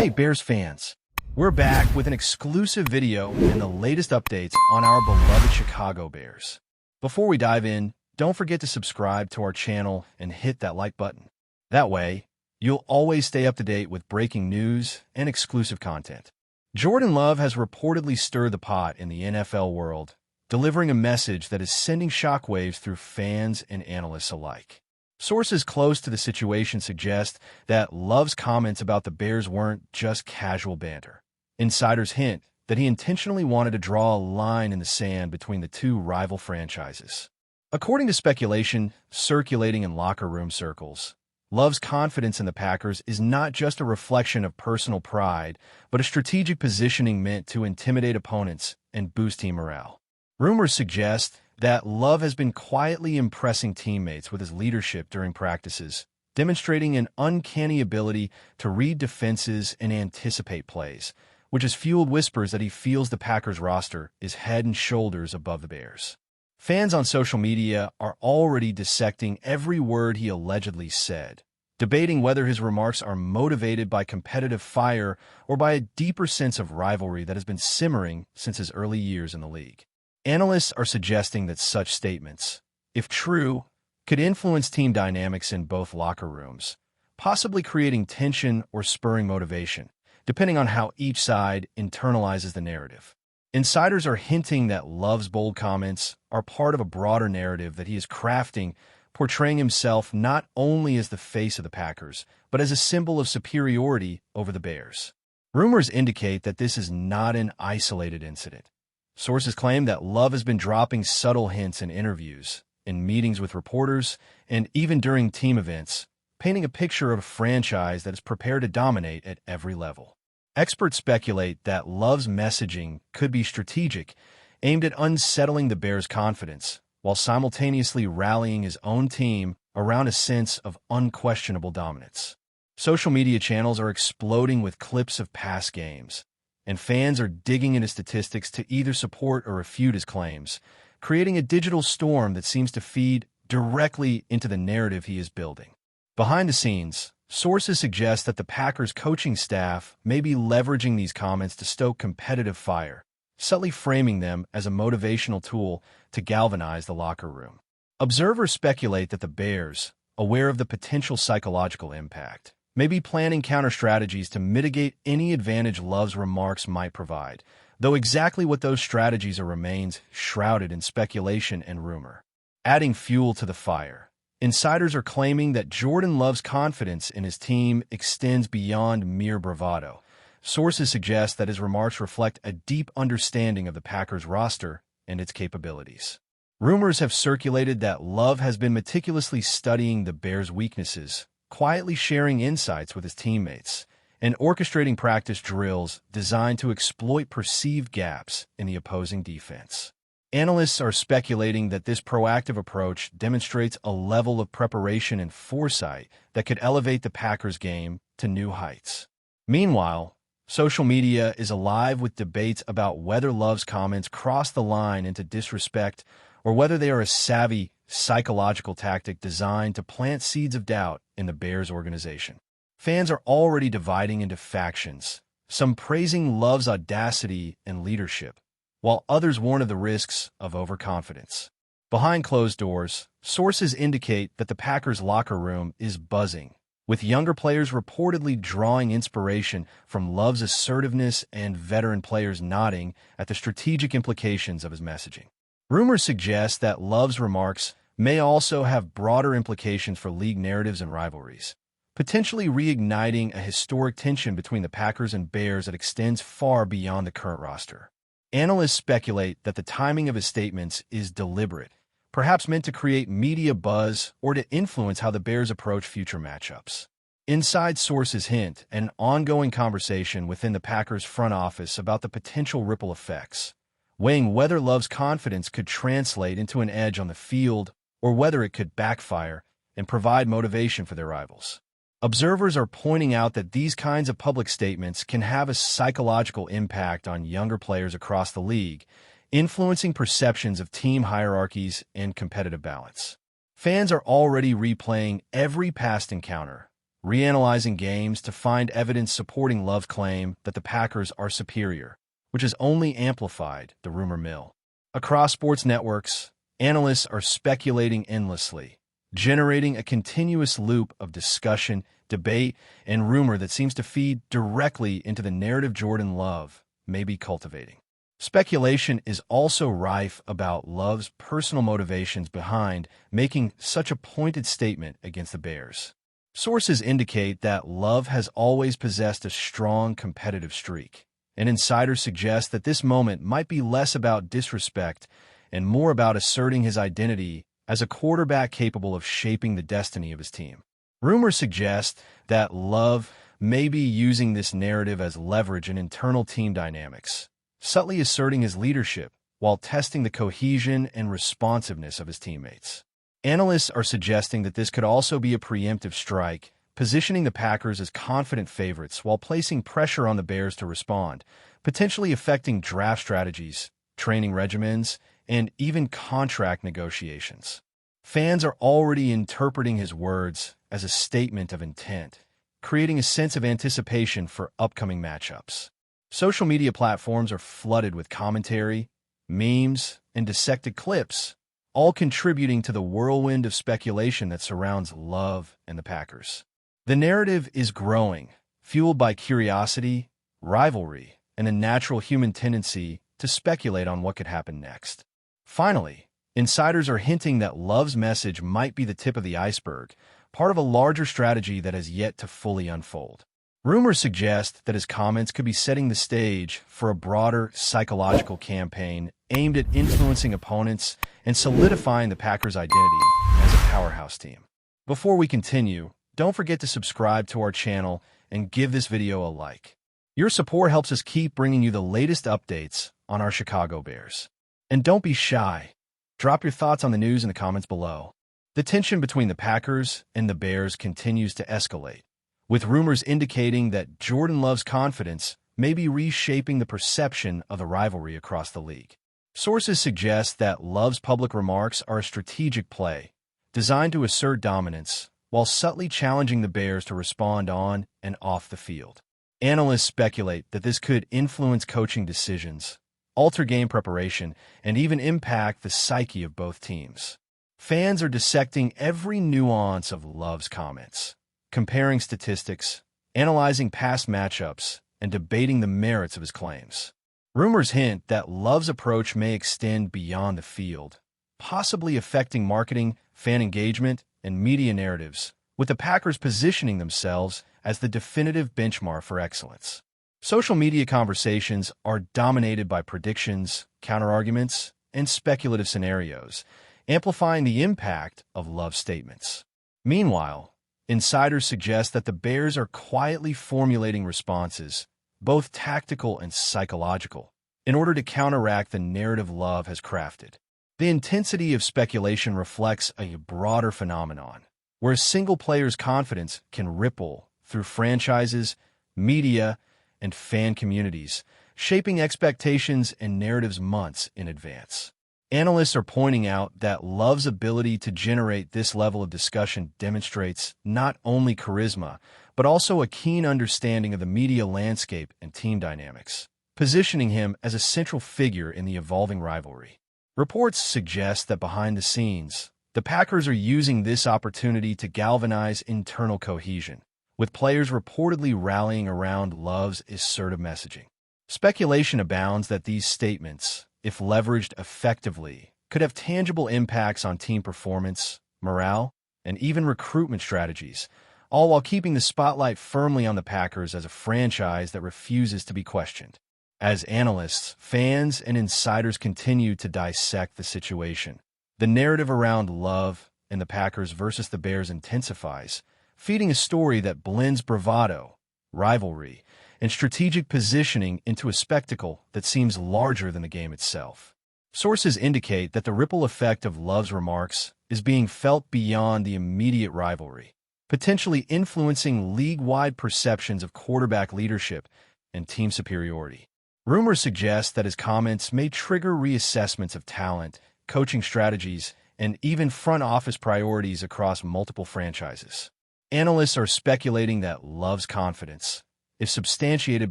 Hey Bears fans, we're back with an exclusive video and the latest updates on our beloved Chicago Bears. Before we dive in, don't forget to subscribe to our channel and hit that like button. That way, you'll always stay up to date with breaking news and exclusive content. Jordan Love has reportedly stirred the pot in the NFL world, delivering a message that is sending shockwaves through fans and analysts alike. Sources close to the situation suggest that Love's comments about the Bears weren't just casual banter. Insiders hint that he intentionally wanted to draw a line in the sand between the two rival franchises. According to speculation circulating in locker room circles, Love's confidence in the Packers is not just a reflection of personal pride, but a strategic positioning meant to intimidate opponents and boost team morale. Rumors suggest that Love has been quietly impressing teammates with his leadership during practices, demonstrating an uncanny ability to read defenses and anticipate plays, which has fueled whispers that he feels the Packers roster is head and shoulders above the Bears. Fans on social media are already dissecting every word he allegedly said, debating whether his remarks are motivated by competitive fire or by a deeper sense of rivalry that has been simmering since his early years in the league. Analysts are suggesting that such statements, if true, could influence team dynamics in both locker rooms, possibly creating tension or spurring motivation, depending on how each side internalizes the narrative. Insiders are hinting that Love's bold comments are part of a broader narrative that he is crafting, portraying himself not only as the face of the Packers, but as a symbol of superiority over the Bears. Rumors indicate that this is not an isolated incident. Sources claim that Love has been dropping subtle hints in interviews, in meetings with reporters, and even during team events, painting a picture of a franchise that is prepared to dominate at every level. Experts speculate that Love's messaging could be strategic, aimed at unsettling the Bears' confidence, while simultaneously rallying his own team around a sense of unquestionable dominance. Social media channels are exploding with clips of past games, and fans are digging into statistics to either support or refute his claims, creating a digital storm that seems to feed directly into the narrative he is building. Behind the scenes, sources suggest that the Packers' coaching staff may be leveraging these comments to stoke competitive fire, subtly framing them as a motivational tool to galvanize the locker room. Observers speculate that the Bears, aware of the potential psychological impact, may be planning counter-strategies to mitigate any advantage Love's remarks might provide, though exactly what those strategies are remains shrouded in speculation and rumor. Adding fuel to the fire, insiders are claiming that Jordan Love's confidence in his team extends beyond mere bravado. Sources suggest that his remarks reflect a deep understanding of the Packers roster and its capabilities. Rumors have circulated that Love has been meticulously studying the Bears' weaknesses, quietly sharing insights with his teammates, and orchestrating practice drills designed to exploit perceived gaps in the opposing defense. Analysts are speculating that this proactive approach demonstrates a level of preparation and foresight that could elevate the Packers' game to new heights. Meanwhile, social media is alive with debates about whether Love's comments cross the line into disrespect or whether they are a savvy, psychological tactic designed to plant seeds of doubt in the Bears organization. Fans are already dividing into factions, some praising Love's audacity and leadership, while others warn of the risks of overconfidence. Behind closed doors, sources indicate that the Packers' locker room is buzzing, with younger players reportedly drawing inspiration from Love's assertiveness and veteran players nodding at the strategic implications of his messaging. Rumors suggest that Love's remarks may also have broader implications for league narratives and rivalries, potentially reigniting a historic tension between the Packers and Bears that extends far beyond the current roster. Analysts speculate that the timing of his statements is deliberate, perhaps meant to create media buzz or to influence how the Bears approach future matchups. Inside sources hint at an ongoing conversation within the Packers' front office about the potential ripple effects, weighing whether Love's confidence could translate into an edge on the field or whether it could backfire and provide motivation for their rivals. Observers are pointing out that these kinds of public statements can have a psychological impact on younger players across the league, influencing perceptions of team hierarchies and competitive balance. Fans are already replaying every past encounter, reanalyzing games to find evidence supporting Love's claim that the Packers are superior, which has only amplified the rumor mill. Across sports networks, analysts are speculating endlessly, generating a continuous loop of discussion, debate, and rumor that seems to feed directly into the narrative Jordan Love may be cultivating. Speculation is also rife about Love's personal motivations behind making such a pointed statement against the Bears. Sources indicate that Love has always possessed a strong competitive streak, and insiders suggest that this moment might be less about disrespect and more about asserting his identity as a quarterback capable of shaping the destiny of his team. Rumors suggest that Love may be using this narrative as leverage in internal team dynamics, subtly asserting his leadership while testing the cohesion and responsiveness of his teammates. Analysts are suggesting that this could also be a preemptive strike, positioning the Packers as confident favorites while placing pressure on the Bears to respond, potentially affecting draft strategies, training regimens, and even contract negotiations. Fans are already interpreting his words as a statement of intent, creating a sense of anticipation for upcoming matchups. Social media platforms are flooded with commentary, memes, and dissected clips, all contributing to the whirlwind of speculation that surrounds Love and the Packers. The narrative is growing, fueled by curiosity, rivalry, and a natural human tendency to speculate on what could happen next. Finally, insiders are hinting that Love's message might be the tip of the iceberg, part of a larger strategy that has yet to fully unfold. Rumors suggest that his comments could be setting the stage for a broader psychological campaign aimed at influencing opponents and solidifying the Packers' identity as a powerhouse team. Before we continue, don't forget to subscribe to our channel and give this video a like. Your support helps us keep bringing you the latest updates on our Chicago Bears. And don't be shy. Drop your thoughts on the news in the comments below. The tension between the Packers and the Bears continues to escalate, with rumors indicating that Jordan Love's confidence may be reshaping the perception of the rivalry across the league. Sources suggest that Love's public remarks are a strategic play, designed to assert dominance, while subtly challenging the Bears to respond on and off the field. Analysts speculate that this could influence coaching decisions, alter game preparation, and even impact the psyche of both teams. Fans are dissecting every nuance of Love's comments, comparing statistics, analyzing past matchups, and debating the merits of his claims. Rumors hint that Love's approach may extend beyond the field, possibly affecting marketing, fan engagement, and media narratives, with the Packers positioning themselves as the definitive benchmark for excellence. Social media conversations are dominated by predictions, counterarguments, and speculative scenarios, amplifying the impact of Love's statements. Meanwhile, insiders suggest that the Bears are quietly formulating responses, both tactical and psychological, in order to counteract the narrative Love has crafted. The intensity of speculation reflects a broader phenomenon, where a single player's confidence can ripple through franchises, media, and fan communities, shaping expectations and narratives months in advance. Analysts are pointing out that Love's ability to generate this level of discussion demonstrates not only charisma, but also a keen understanding of the media landscape and team dynamics, positioning him as a central figure in the evolving rivalry. Reports suggest that behind the scenes, the Packers are using this opportunity to galvanize internal cohesion, with players reportedly rallying around Love's assertive messaging. Speculation abounds that these statements, if leveraged effectively, could have tangible impacts on team performance, morale, and even recruitment strategies, all while keeping the spotlight firmly on the Packers as a franchise that refuses to be questioned. As analysts, fans, and insiders continue to dissect the situation, the narrative around Love and the Packers versus the Bears intensifies, feeding a story that blends bravado, rivalry, and strategic positioning into a spectacle that seems larger than the game itself. Sources indicate that the ripple effect of Love's remarks is being felt beyond the immediate rivalry, potentially influencing league-wide perceptions of quarterback leadership and team superiority. Rumors suggest that his comments may trigger reassessments of talent, coaching strategies, and even front office priorities across multiple franchises. Analysts are speculating that Love's confidence, if substantiated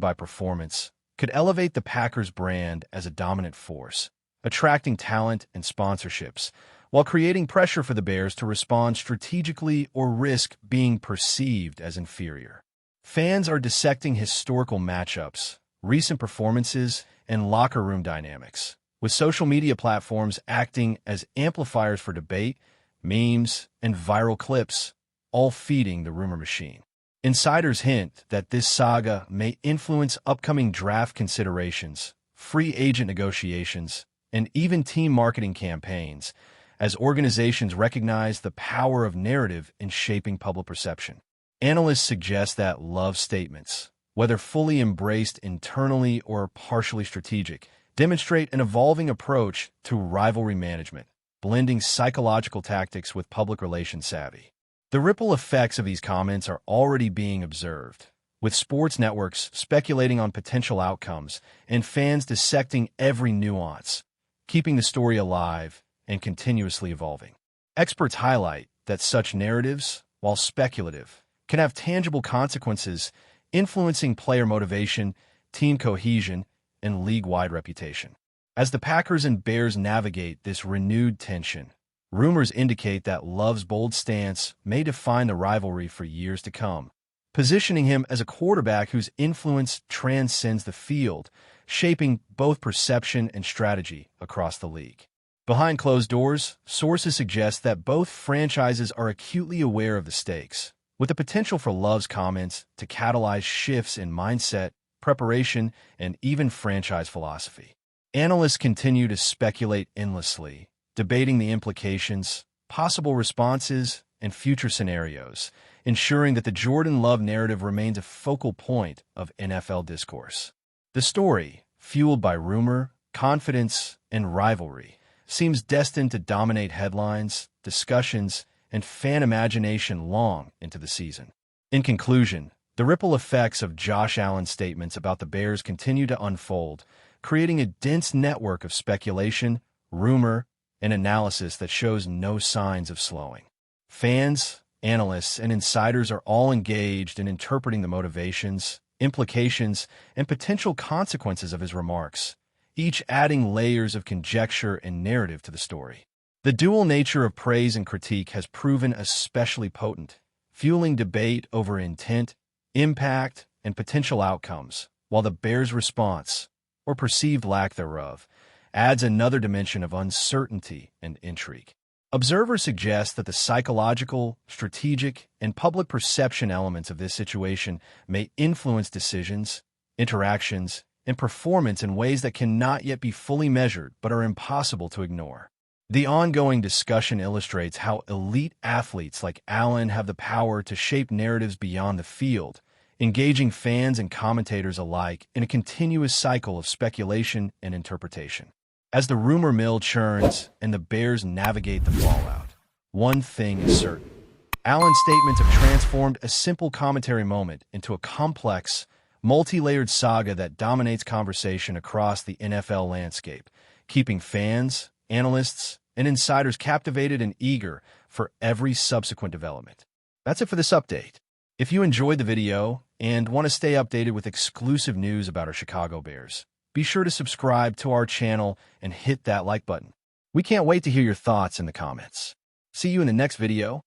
by performance, could elevate the Packers' brand as a dominant force, attracting talent and sponsorships, while creating pressure for the Bears to respond strategically or risk being perceived as inferior. Fans are dissecting historical matchups, recent performances, and locker room dynamics, with social media platforms acting as amplifiers for debate, memes, and viral clips, all feeding the rumor machine. Insiders hint that this saga may influence upcoming draft considerations, free agent negotiations, and even team marketing campaigns, as organizations recognize the power of narrative in shaping public perception. Analysts suggest that Love's statements, whether fully embraced internally or partially strategic, demonstrate an evolving approach to rivalry management, blending psychological tactics with public relations savvy. The ripple effects of these comments are already being observed, with sports networks speculating on potential outcomes and fans dissecting every nuance, keeping the story alive and continuously evolving. Experts highlight that such narratives, while speculative, can have tangible consequences, influencing player motivation, team cohesion, and league-wide reputation. As the Packers and Bears navigate this renewed tension, rumors indicate that Love's bold stance may define the rivalry for years to come, positioning him as a quarterback whose influence transcends the field, shaping both perception and strategy across the league. Behind closed doors, sources suggest that both franchises are acutely aware of the stakes, with the potential for Love's comments to catalyze shifts in mindset, preparation, and even franchise philosophy. Analysts continue to speculate endlessly, debating the implications, possible responses, and future scenarios, ensuring that the Jordan Love narrative remains a focal point of NFL discourse. The story, fueled by rumor, confidence, and rivalry, seems destined to dominate headlines, discussions, and fan imagination long into the season. In conclusion, the ripple effects of Josh Allen's statements about the Bears continue to unfold, creating a dense network of speculation, rumor, and analysis that shows no signs of slowing. Fans, analysts, and insiders are all engaged in interpreting the motivations, implications, and potential consequences of his remarks, each adding layers of conjecture and narrative to the story. The dual nature of praise and critique has proven especially potent, fueling debate over intent, impact, and potential outcomes, while the Bears' response, or perceived lack thereof, adds another dimension of uncertainty and intrigue. Observers suggest that the psychological, strategic, and public perception elements of this situation may influence decisions, interactions, and performance in ways that cannot yet be fully measured but are impossible to ignore. The ongoing discussion illustrates how elite athletes like Allen have the power to shape narratives beyond the field, engaging fans and commentators alike in a continuous cycle of speculation and interpretation. As the rumor mill churns and the Bears navigate the fallout, one thing is certain. Allen's statements have transformed a simple commentary moment into a complex, multi-layered saga that dominates conversation across the NFL landscape, keeping fans, analysts, and insiders captivated and eager for every subsequent development. That's it for this update. If you enjoyed the video and want to stay updated with exclusive news about our Chicago Bears, be sure to subscribe to our channel and hit that like button. We can't wait to hear your thoughts in the comments. See you in the next video.